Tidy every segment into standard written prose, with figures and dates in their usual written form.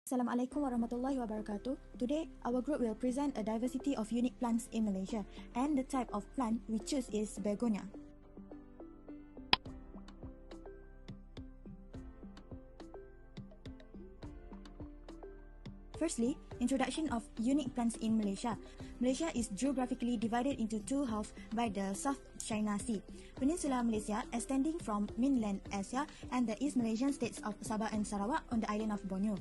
Assalamualaikum warahmatullahi wabarakatuh. Today, our group will present a diversity of unique plants in Malaysia, and the type of plant we choose is Begonia. Firstly, introduction of unique plants in Malaysia. Malaysia is geographically divided into two halves by the South China Sea. Peninsula Malaysia extending from mainland Asia and the East Malaysian states of Sabah and Sarawak on the island of Borneo.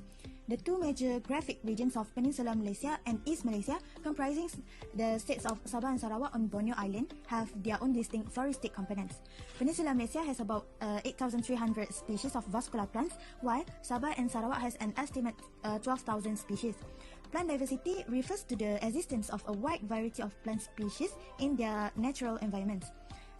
The two major geographic regions of Peninsula Malaysia and East Malaysia, comprising the states of Sabah and Sarawak on Borneo Island, have their own distinct floristic components. Peninsula Malaysia has about 8,300 species of vascular plants, while Sabah and Sarawak has an estimate 12,000 species. Plant diversity refers to the existence of a wide variety of plant species in their natural environments.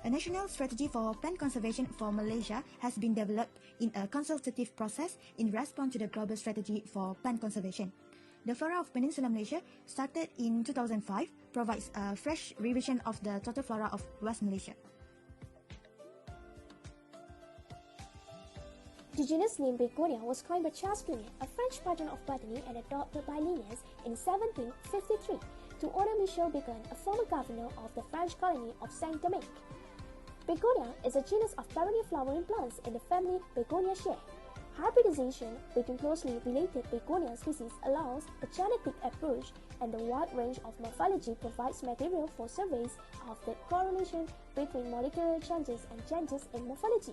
A national strategy for plant conservation for Malaysia has been developed in a consultative process in response to the global strategy for plant conservation. The flora of Peninsula Malaysia, started in 2005, provides a fresh revision of the total flora of West Malaysia. The genus name Begonia was coined by Charles Plumet, a French patron of botany and adopted by Linnaeus in 1753 to honor Michel Begon, a former governor of the French colony of Saint-Domingue. Begonia is a genus of perennial flowering plants in the family Begoniaceae. Hybridization between closely related Begonia species allows a genetic approach, and the wide range of morphology provides material for surveys of the correlation between molecular changes and changes in morphology.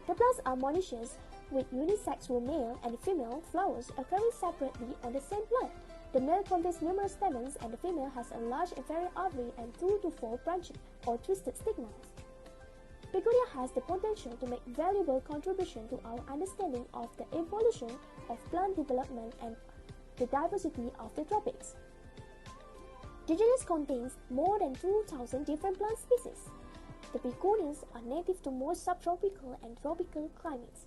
The plants are monoecious, with unisexual male and female flowers occurring separately on the same plant. The male contains numerous stamens, and the female has a large inferior ovary and 2 to 4 branching or twisted stigmas. Begonia has the potential to make valuable contribution to our understanding of the evolution of plant development and the diversity of the tropics. The genus contains more than 2,000 different plant species. The begonias are native to most subtropical and tropical climates.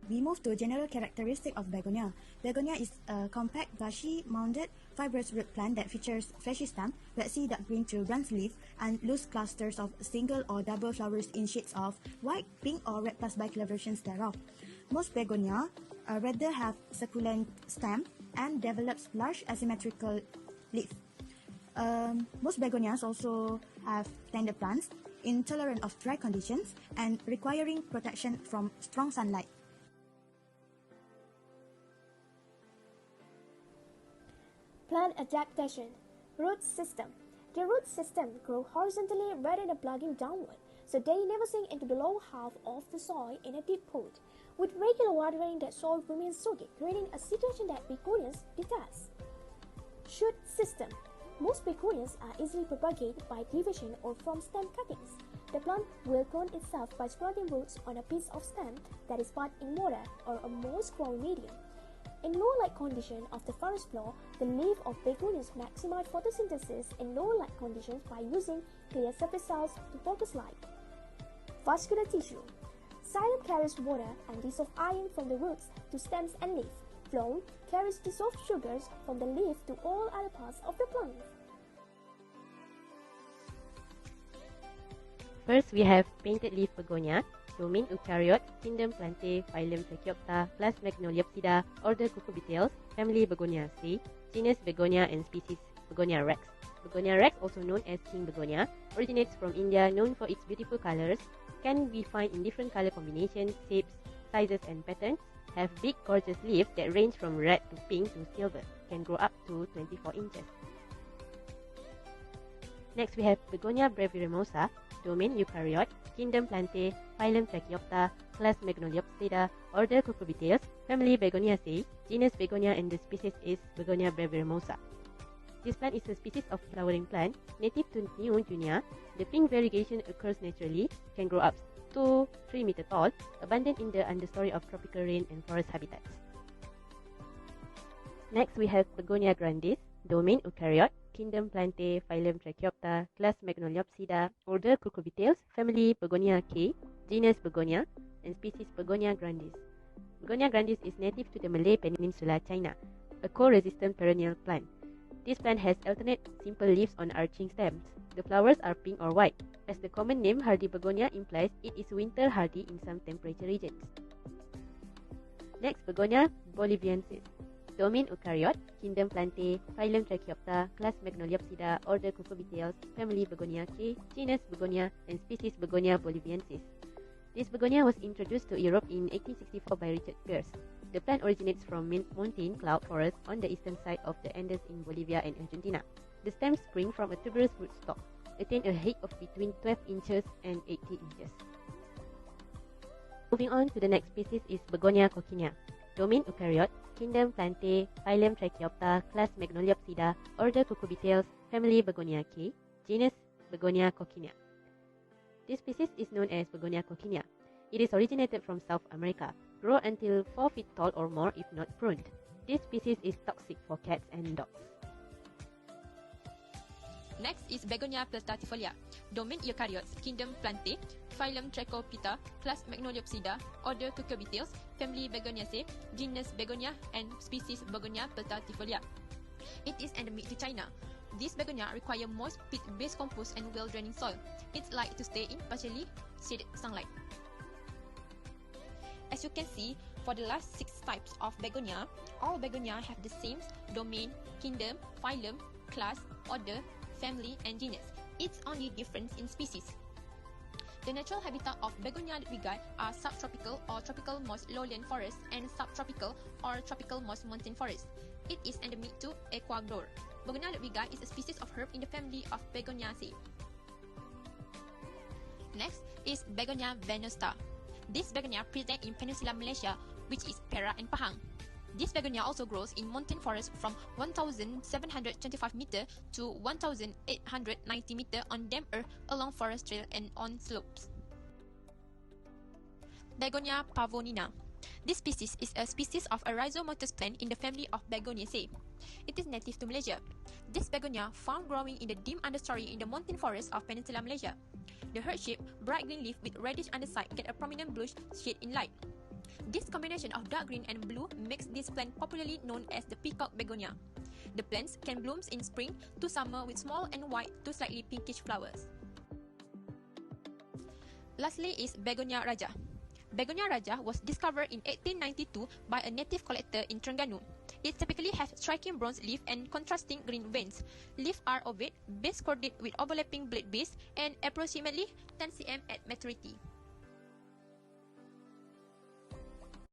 We move to a general characteristic of Begonia. Begonia is a compact, bushy, mounded, fibrous root plant that features fleshy stem, waxy dark green to bronze leaf, and loose clusters of single or double flowers in shades of white, pink, or red plus bicolor versions thereof. Most Begonia rather have succulent stem and develops large asymmetrical leaf. Most begonias also have tender plants, intolerant of dry conditions, and requiring protection from strong sunlight. Plant adaptation. Root system. The root system grow horizontally rather than plugging downward, so they never sink into the lower half of the soil in a deep pot. With regular watering, that soil remains soggy, creating a situation that begonias detest. Shoot system. Most begonias are easily propagated by division or from stem cuttings. The plant will clone itself by sprouting roots on a piece of stem that is put in water or a moist-growing medium. In low-light condition of the forest floor, the leaf of begonias maximize photosynthesis in low-light conditions by using clear surface cells to focus light. Vascular tissue. Xylem carries water and dissolved iron from the roots to stems and leaf. Phloem carries dissolved sugars from the leaf to all other parts of the plant. First, we have painted leaf begonia, domain eukaryote, kingdom Plantae, phylum Tracheopta, class Magnoliopsida, order Cucurbitaceae, family Begoniaceae, genus Begonia and species Begonia rex. Begonia rex, also known as king begonia, originates from India, known for its beautiful colors, can be found in different color combinations, shapes, sizes and patterns, have big gorgeous leaves that range from red to pink to silver, can grow up to 24 inches. Next, we have Begonia breviremosa, domain eukaryote, kingdom Plantae, phylum Tracheopta, class Magnoliopsida, order Cucurbitaceae, family Begoniaceae, genus Begonia and the species is Begonia breviremosa. This plant is a species of flowering plant native to New Guinea. The pink variegation occurs naturally, can grow up to 3 meter tall, abundant in the understory of tropical rain and forest habitats. Next, we have Begonia grandis, domain eukaryote, kingdom Plantae, phylum Tracheopta, class Magnoliopsida, order Cucurbitaceae, family Begoniaceae, genus Begonia, and species Begonia grandis. Begonia grandis is native to the Malay Peninsula, China, a cold-resistant perennial plant. This plant has alternate simple leaves on arching stems. The flowers are pink or white. As the common name hardy begonia implies, it is winter hardy in some temperature regions. Next, Begonia boliviensis. Domain Eukaryote, Kingdom Plantae, Phylum Trichiopta, Class Magnoliopsida, Order Cucurbitaceae, Family Begoniaceae, Genus Begonia, and Species Begonia boliviensis. This begonia was introduced to Europe in 1864 by Richard Pearce. The plant originates from montane cloud forests on the eastern side of the Andes in Bolivia and Argentina. The stems spring from a tuberous rootstock, attain a height of between 12 inches and 80 inches. Moving on to the next species is Begonia coccinea. Domain Eukaryote, Kingdom Plantae, Phylum Trichiopta, Class Magnoliopsida, Order Cucurbitaceae, Family Begoniaceae, Genus Begonia coccinea. This species is known as Begonia coccinea. It is originated from South America. Grow until 4 feet tall or more if not pruned. This species is toxic for cats and dogs. Next is Begonia peltatifolia. Domain Eukaryotes, Kingdom Plantae, Phylum Trichopita, Class Magnoliopsida, Order Cucurbitaceae, Family Begoniaceae, Genus Begonia, and Species Begonia peltatifolia. It is endemic to China. This begonia requires moist peat-based compost and well-draining soil. It's like to stay in partially shaded sunlight. As you can see, for the last 6 types of begonia, all begonia have the same domain, kingdom, phylum, class, order, family, and genus. It's only difference in species. The natural habitat of Begonia ludwigi are subtropical or tropical moist lowland forests and subtropical or tropical moist montane forests. It is endemic to Ecuador. Begonia ludwigi is a species of herb in the family of Begoniaceae. Next is Begonia venusta. This begonia presents in Peninsula Malaysia, which is Perak and Pahang. This begonia also grows in montane forests from 1,725 meter to 1,890 meter on damp earth, along forest trail and on slopes. Begonia pavonina. This species is a species of a rhizomatous plant in the family of Begoniaceae. It is native to Malaysia. This begonia found growing in the dim understory in the montane forests of Peninsula Malaysia. The heart-shaped, bright green leaf with reddish underside get a prominent bluish shade in light. This combination of dark green and blue makes this plant popularly known as the peacock begonia. The plants can bloom in spring to summer with small and white to slightly pinkish flowers. Lastly is Begonia raja. Begonia raja was discovered in 1892 by a native collector in Terengganu. It typically has striking bronze leaf and contrasting green veins. Leaves are ovate, base cordate with overlapping blade base, and approximately 10 cm at maturity.